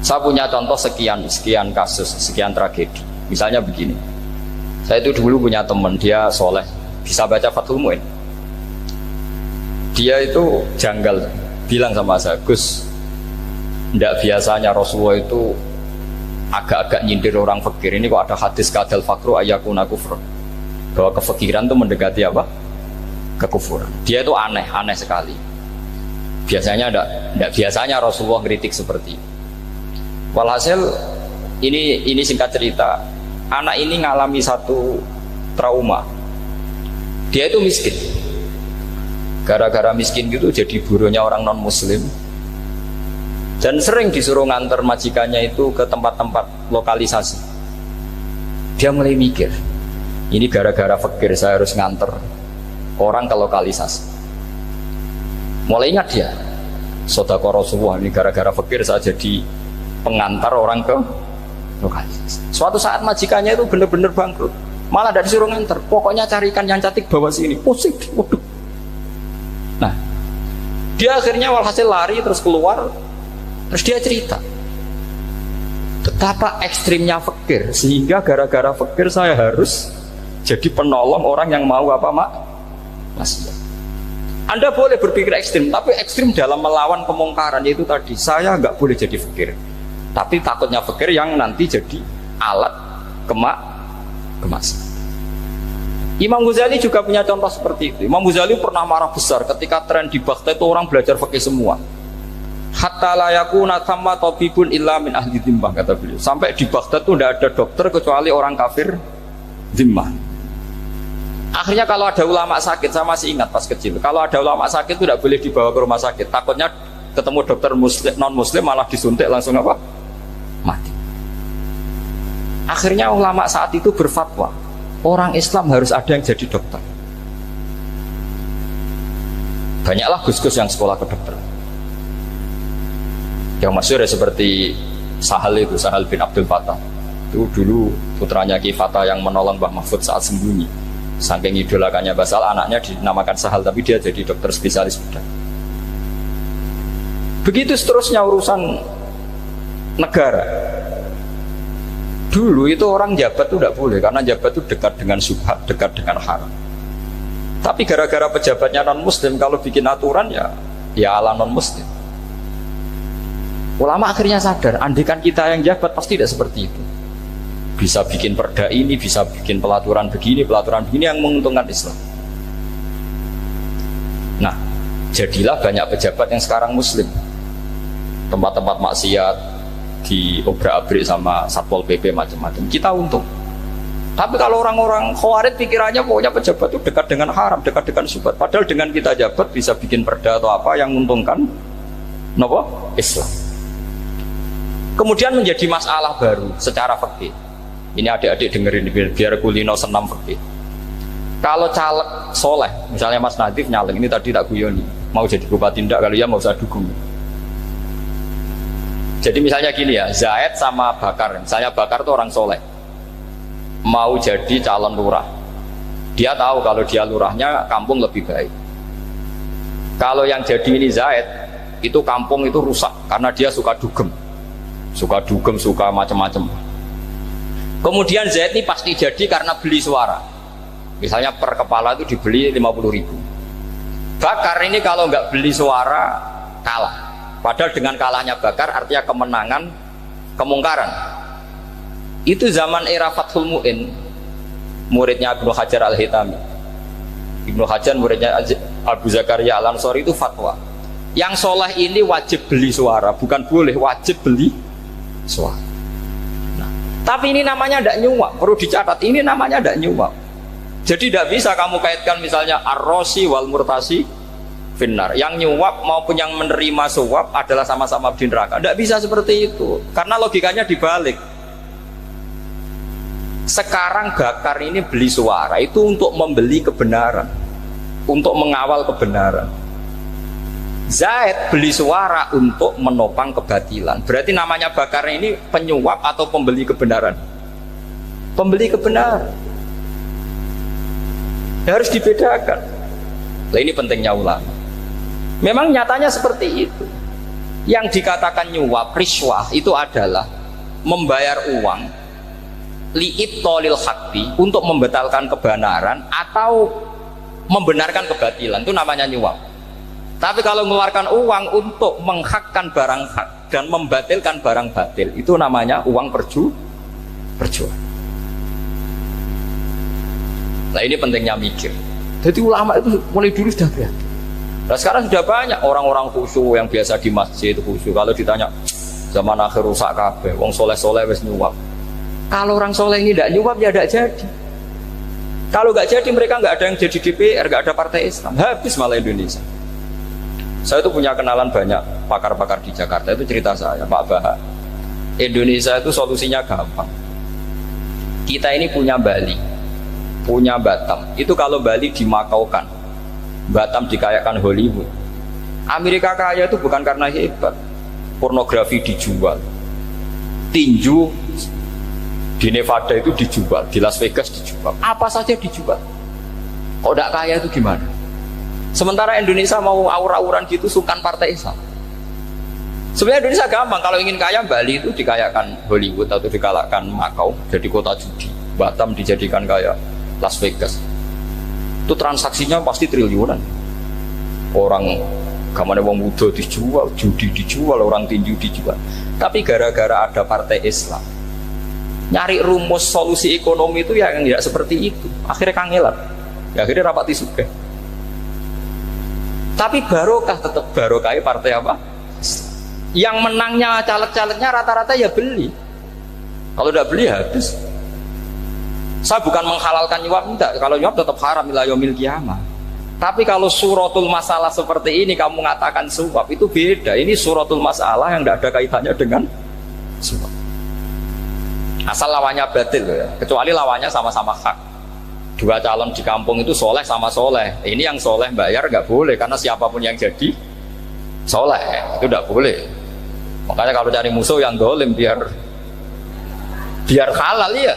Saya punya contoh sekian kasus, sekian tragedi. Misalnya begini, saya itu dulu punya teman, dia soleh, bisa baca Fathul Mu'in. Dia itu janggal, bilang sama saya, Gus, tidak biasanya Rasulullah itu agak-agak nyindir orang fakir. Ini kok ada hadis kadal fakru ayakuna kufur, bahwa kefakiran itu mendekati apa? Kekufuran. Dia itu aneh sekali. Biasanya tidak biasanya Rasulullah ngeritik seperti itu. Walhasil ini singkat cerita, anak ini ngalami satu trauma. Dia itu miskin. Gara-gara miskin gitu jadi burunya orang non muslim. Dan sering disuruh nganter majikannya itu ke tempat-tempat lokalisasi. Dia mulai mikir, ini gara-gara fakir saya harus nganter orang ke lokalisasi. Mulai ingat dia, Sodaqah Rasulullah, ini gara-gara fakir saya jadi pengantar orang ke lokalisasi. Suatu saat majikannya itu benar-benar bangkrut, malah dari disuruh nganter, pokoknya carikan yang cantik bawa sini. Pusing, waduh. Nah, dia akhirnya walhasil lari terus keluar, terus dia cerita betapa ekstrimnya fakir, sehingga gara-gara fakir saya harus jadi penolong orang yang mau apa maksiat. Anda boleh berpikir ekstrim, tapi ekstrim dalam melawan kemungkaran, yaitu tadi, saya nggak boleh jadi fakir, tapi takutnya fakir yang nanti jadi alat kemaksiatan. Imam Ghazali juga punya contoh seperti itu. Imam Ghazali pernah marah besar ketika tren di Baghdad itu orang belajar fikih semua. Hatta la yakuna thamma tabibun illa min ahli dhimmah, kata beliau. Sampai di Baghdad itu tidak ada dokter kecuali orang kafir dhimmah. Akhirnya kalau ada ulama sakit, saya masih ingat pas kecil, kalau ada ulama sakit itu tidak boleh dibawa ke rumah sakit. Takutnya ketemu dokter muslim, non muslim malah disuntik langsung apa? Mati. Akhirnya ulama saat itu berfatwa, orang Islam harus ada yang jadi dokter. Banyaklah gus-gus yang sekolah kedokteran. Yang masyhur ya seperti Sahal bin Abdul Fattah. Itu dulu putranya Ki Fattah yang menolong Mbah Mahfud saat sembunyi. Saking idolakannya Basal, anaknya dinamakan Sahal, tapi dia jadi dokter spesialis bedah. Begitu seterusnya urusan negara. Dulu itu orang jabat itu tidak boleh, karena jabat itu dekat dengan syubhat, dekat dengan haram. Tapi gara-gara pejabatnya non muslim, kalau bikin aturan ya ala non muslim. Ulama akhirnya sadar, andikan kita yang jabat pasti tidak seperti itu. Bisa bikin perda ini, bisa bikin pelaturan begini yang menguntungkan Islam. Nah, jadilah banyak pejabat yang sekarang muslim. Tempat-tempat maksiat diobrak-abrik sama Satpol PP macam-macam, kita untung. Tapi kalau orang-orang khawarij pikirannya pokoknya pejabat itu dekat dengan haram, dekat dengan syubhat. Padahal dengan kita jabat bisa bikin perda atau apa yang menguntungkan Islam. Kemudian menjadi masalah baru secara fikih. Ini adik-adik dengerin biar kulino senam fikih. Kalau caleg soleh, misalnya Mas Nadif nyaleng, ini tadi tak guyoni, mau jadi bupati ndak, kalau ya mau usah dukung. Jadi misalnya gini ya, Zaid sama Bakar, misalnya Bakar itu orang soleh, mau jadi calon lurah. Dia tahu kalau dia lurahnya kampung lebih baik. Kalau yang jadi ini Zaid, itu kampung itu rusak karena dia suka dugem, suka macam-macam. Kemudian Zaid ini pasti jadi karena beli suara. Misalnya per kepala itu dibeli 50.000. Bakar ini kalau nggak beli suara kalah. Padahal dengan kalahnya Bakar artinya kemenangan kemungkaran. Itu zaman era Fathul Mu'in, muridnya Ibnu Hajar Al-Hitami. Ibnu Hajar muridnya Abu Zakaria Al-Ansori itu fatwa, yang soleh ini wajib beli suara, bukan boleh, wajib beli suara. Nah, tapi ini namanya tidak nyuap, perlu dicatat, ini namanya tidak nyuap. Jadi tidak bisa kamu kaitkan misalnya ar-rosi wal murtasi finnar, yang nyuap maupun yang menerima suap adalah sama-sama di neraka. Tidak bisa seperti itu, karena logikanya dibalik. Sekarang Bakar ini beli suara itu untuk membeli kebenaran, untuk mengawal kebenaran. Zaid beli suara untuk menopang kebatilan. Berarti namanya Bakar ini penyuap atau pembeli kebenaran? Pembeli kebenaran. Harus dibedakan. Nah, ini pentingnya ulama. Memang nyatanya seperti itu. Yang dikatakan nyuap, riswah itu adalah membayar uang li'ibtalil haqqi, untuk membatalkan kebenaran atau membenarkan kebatilan, itu namanya nyuap. Tapi kalau mengeluarkan uang untuk menghakkan barang hak dan membatalkan barang batil, itu namanya uang perjuangan. Nah ini pentingnya mikir. Jadi ulama itu mulai dulu sudah berhati. Nah sekarang sudah banyak orang-orang khusyuk yang biasa di masjid itu khusyuk. Kalau ditanya zaman akhir rusak kabeh, wong soleh-soleh wis nyuap. Kalau orang soleh ini tidak nyuap ya tidak jadi. Kalau nggak jadi mereka nggak ada yang jadi DPR, nggak ada partai Islam, habis malah Indonesia. Saya itu punya kenalan banyak pakar-pakar di Jakarta, itu cerita saya, Pak Baha. Indonesia itu solusinya gampang. Kita ini punya Bali, punya Batam. Itu kalau Bali dimakaukan, Batam dikayakan Hollywood. Amerika kaya itu bukan karena hebat, pornografi dijual, tinju di Nevada itu dijual, di Las Vegas dijual, apa saja dijual. Kok tidak kaya itu gimana? Sementara Indonesia mau aur-auran gitu, sukan partai Islam. Sebenarnya Indonesia gampang, kalau ingin kaya Bali itu dikayakan Hollywood atau dikalahkan Makau jadi kota judi, Batam dijadikan kaya Las Vegas. Itu transaksinya pasti triliunan. Orang kamane wong muda dijual, judi dijual, orang tinju dijual. Tapi gara-gara ada partai Islam, nyari rumus solusi ekonomi itu yang tidak seperti itu. Akhirnya kangelan, ya, akhirnya rapati suka. Tapi barokah, tetap barokah partai apa? Yang menangnya caleg-calegnya rata-rata ya beli. Kalau tidak beli habis. Saya bukan menghalalkan nyuap, tidak. Kalau nyuap tetap haram ila yaumil qiyamah. Tapi kalau suratul masalah seperti ini kamu mengatakan suap, itu beda. Ini suratul masalah yang tidak ada kaitannya dengan suap. Asal lawannya batil ya. Kecuali lawannya sama-sama hak. Dua calon di kampung itu soleh sama soleh. Ini yang soleh bayar nggak boleh, karena siapapun yang jadi soleh itu nggak boleh. Makanya kalau cari musuh yang dolim biar halal ya.